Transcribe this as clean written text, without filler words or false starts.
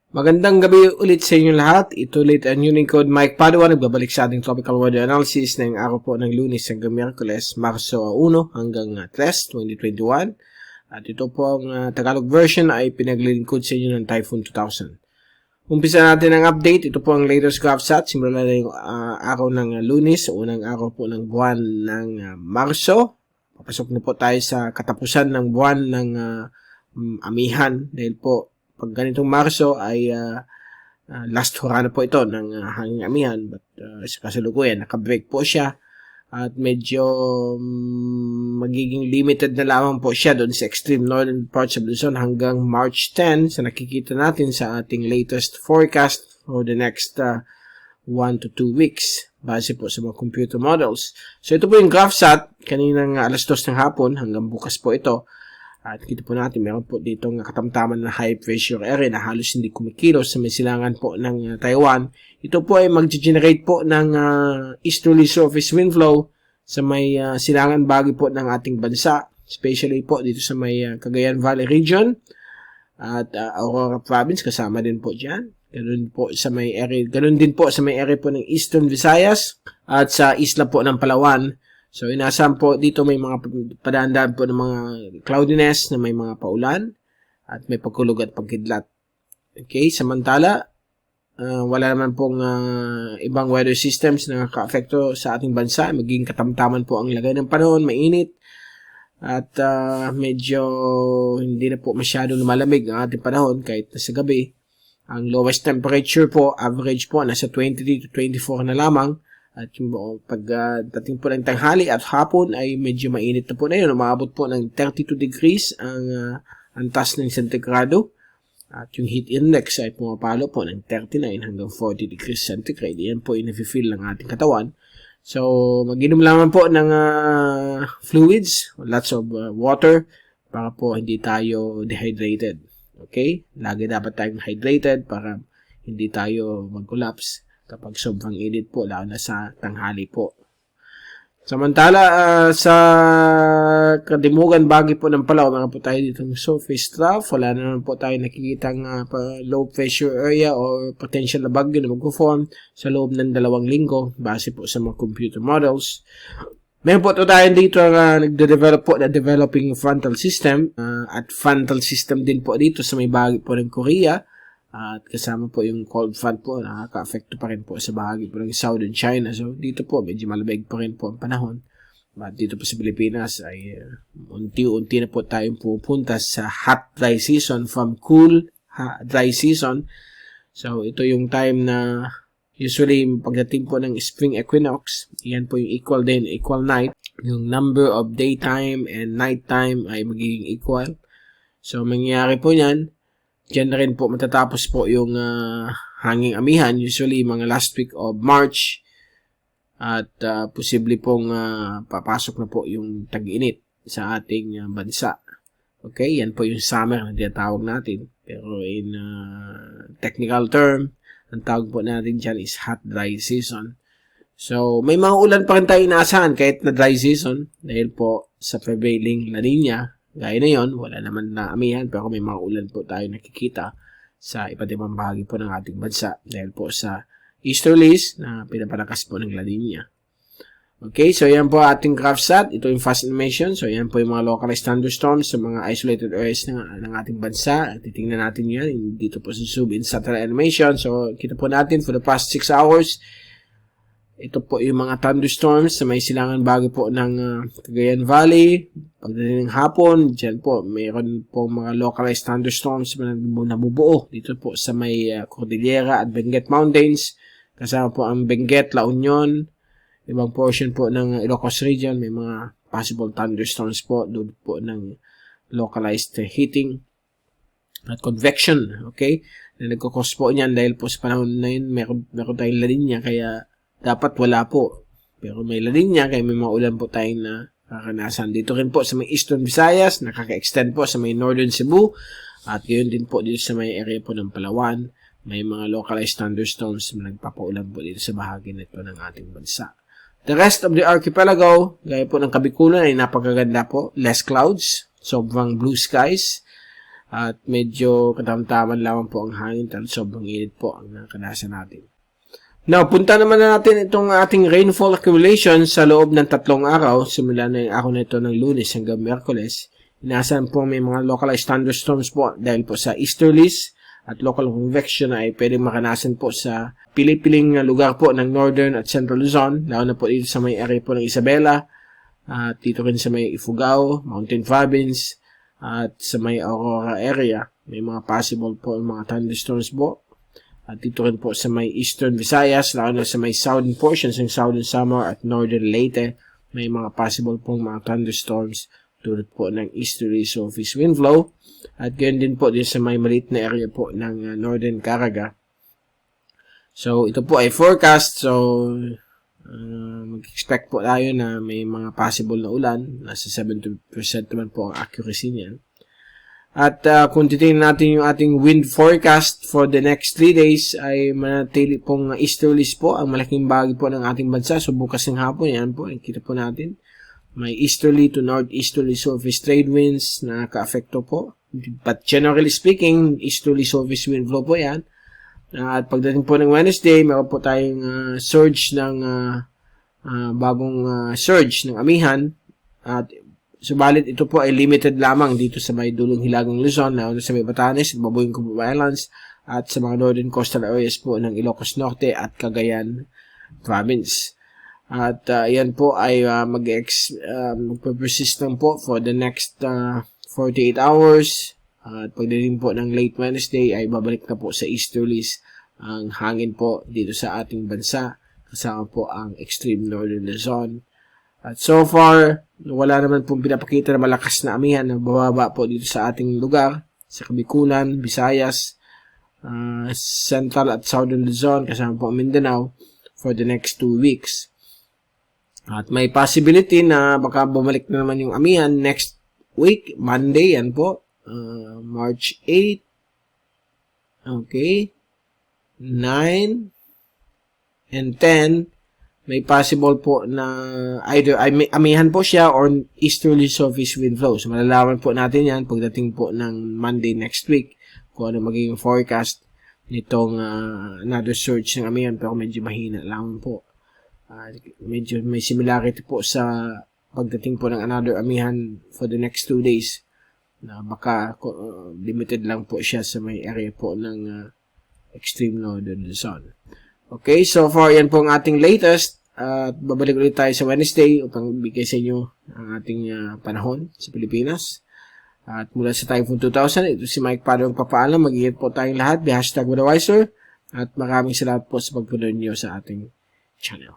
Magandang gabi ulit sa inyo lahat. Ito ulit ang Unicode Mike Padua. Nagbabalik sa ating tropical weather analysis ngayong araw po ng Lunes hanggang Miyerkules, Marso 1 hanggang 3, 2021. At ito po ang Tagalog version ay pinaglilingkod sa inyo ng Typhoon 2000. Umpisa natin ang update. Ito po ang latest GovSat. Simulan na yung araw ng Lunes, unang araw po ng buwan ng Marso. Papasok na po tayo sa katapusan ng buwan ng Amihan dahil po pag ganitong Marso ay last hurrah na po ito ng hanging amihan, but sa kasalukuyan nakabreak po siya at medyo magiging limited na lamang po siya doon sa extreme northern parts of Luzon hanggang March 10 sa nakikita natin sa ating latest forecast for the next 1 to 2 weeks base po sa mga computer models. So ito po yung GovSat kaninang alas 2 ng hapon hanggang bukas po ito. At kita po natin, meron po dito ng katamtaman na high pressure area na halos hindi kumikilos sa may silangan po ng Taiwan. Ito po ay mag-generate po ng easterly surface wind flow sa may silangan bahagi po ng ating bansa. Especially po dito sa may Cagayan Valley region at Aurora Province kasama din po dyan. Ganun din po sa may area po ng Eastern Visayas at sa isla po ng Palawan. So, inasahan po dito may mga padaan po ng mga cloudiness na may mga paulan at may pagkulog at pagkidlat. Okay, samantala, wala naman pong ibang weather systems na nakaka-apekto sa ating bansa. Magiging katamtaman po ang lagay ng panahon, mainit at medyo hindi na po masyado lumalamig ang ating panahon kahit na sa gabi. Ang lowest temperature po, average po, nasa 23 to 24 na lamang. At yung pagdating po ng tanghali at hapon ay medyo mainit na po na yun. Umabot po ng 32 degrees ang antas ng sentigrado. At yung heat index ay pumapalo po ng 39 hanggang 40 degrees centigrade. Yan po yung nafe-feel ng ating katawan. So, mag-inom lamang po ng fluids, lots of water, para po hindi tayo dehydrated. Okay? Lagi dapat tayong hydrated para hindi tayo mag-collapse kapag sobrang init po, lalo na sa tanghali po. Samantala, sa kadimugan bagi po ng Palawan, meron po tayo dito ng surface trough. Wala naman po tayo nakikitang low pressure area or potential na bagyo na mag-form sa loob ng 2 linggo base po sa mga computer models. Meron po tayo dito nagde-develop po na developing frontal system at frontal system din po dito sa may bahagi po ng Korea. At kasama po yung cold front po, nakaka-affecto pa rin po sa bahagi po ng Southern China. So, dito po, medyo malamig pa rin po ang panahon. At dito po sa Pilipinas ay unti-unti na po tayong pupunta sa hot dry season from cool dry season. So, ito yung time na usually pagdating po ng spring equinox, yan po yung equal day and equal night. Yung number of daytime and nighttime ay magiging equal. So, mangyayari po yan. Diyan na rin po matatapos po yung hanging amihan, usually mga last week of March. At posible pong papasok na po yung tag-init sa ating bansa. Okay, yan po yung summer na tinatawag natin. Pero in technical term, ang tawag po natin dyan is hot dry season. So, may mga ulan pa rin tayo inaasahan kahit na dry season dahil po sa prevailing La Nina. Gaya na yun, wala naman na amihan pero may mga ulan po tayo nakikita sa iba't ibang bahagi po ng ating bansa dahil po sa easterlies na pinapalakas po ng La Nina. Okay, so yan po ating GovSat. Ito yung fast animation. So yan po yung mga localized thunderstorms sa mga isolated areas ng ating bansa. Titingnan natin yan dito po sa zoom in satellite animation. So kita po natin for the past 6 hours. Ito po yung mga thunderstorms sa may silangan bahagi po ng Cagayan Valley. Pagdating ng hapon, dyan po, mayroon po mga localized thunderstorms na nabubuo dito po sa may Cordillera at Benguet Mountains. Kasama po ang Benguet, La Union, ibang portion po ng Ilocos region. May mga possible thunderstorms po doon po ng localized heating at convection. Okay? Na nagkakos po niyan dahil po sa panahon na yun, meron tayong La Nina kaya dapat wala po. Pero may La Nina kaya may mga ulan po tayong na kakanasan. Dito rin po sa may Eastern Visayas, nakaka-extend po sa may Northern Cebu. At yun din po dito sa may area po ng Palawan. May mga localized thunderstorms na nagpapaulan po dito sa bahagi nito ng ating bansa. The rest of the archipelago, gaya po ng Kabikulan ay napakaganda po. Less clouds, sobrang blue skies. At medyo katamtaman lamang po ang hangin at sobrang init po ang nakanasan natin. Now, punta naman na natin itong ating rainfall accumulation sa loob ng 3 araw. Simula na yung araw na ito ng Lunes hanggang Miyerkules. Inaasahan po may mga localized thunderstorms po dahil po sa easterlies at local convection ay pwedeng makanasan po sa pili-piling lugar po ng Northern at Central Luzon, lalo na po dito sa may area po ng Isabela, at dito rin sa may Ifugao, Mountain Province, at sa may Aurora area. May mga possible po mga thunderstorms po. At dito rin po sa may Eastern Visayas, lalo na sa may southern portions ng Southern Samar at Northern Leyte, may mga possible po mga thunderstorms tulad po ng easterly southeast wind flow. At ganyan din po din sa may maliit na area po ng Northern Caraga. So, ito po ay forecast. So, mag-expect po tayo na may mga possible na ulan. Nasa 70% naman po ang accuracy niyan. At kung titingnan natin yung ating wind forecast for the next 3 days ay manatili pong easterlies po ang malaking bahagi po ng ating bansa. So, bukas ng hapon, yan po, kita po natin. May easterly to northeasterly southeast trade winds na naka-affecto po. But generally speaking, easterly southeast wind flow po yan. At pagdating po ng Wednesday, meron po tayong surge ng bagong surge ng amihan. At subalit ito po ay limited lamang dito sa may dulong hilagang Luzon, na sa may Batanes, Babuing Cubo Islands, at sa mga northern coastal areas po ng Ilocos Norte at Cagayan Province. At yan po ay magpe-persist lang po for the next 48 hours. At pagdating po ng late Wednesday ay babalik na po sa easterlies ang hangin po dito sa ating bansa. Kasama po ang extreme northern Luzon. At so far, wala naman pong pinapakita na malakas na amihan na bababa po dito sa ating lugar. Sa Kabikunan, Visayas, Central at Southern Luzon, kasama po ang Mindanao for the next 2 weeks. At may possibility na baka bumalik na naman yung amihan next week, Monday, yan po, March 8, okay, 9, and 10, may possible po na either amihan po siya or easterly southeast wind flow. So, malalaman po natin yan pagdating po ng Monday next week kung ano magiging forecast nitong another surge ng amihan, pero medyo mahina lang po. Medyo may similarity po sa pagdating po ng another amihan for the next 2 days na baka limited lang po siya sa may area po ng extreme northern Luzon. Okay, so far yan po ang ating latest at babalik ulit tayo sa Wednesday upang bigay sa inyo ang ating panahon sa Pilipinas. At mula sa Typhoon 2000, ito si Mike Padong papaalam. Mag-iingat po tayong lahat. #Weatherwiser at maraming salamat po sa pagpunod niyo sa ating channel.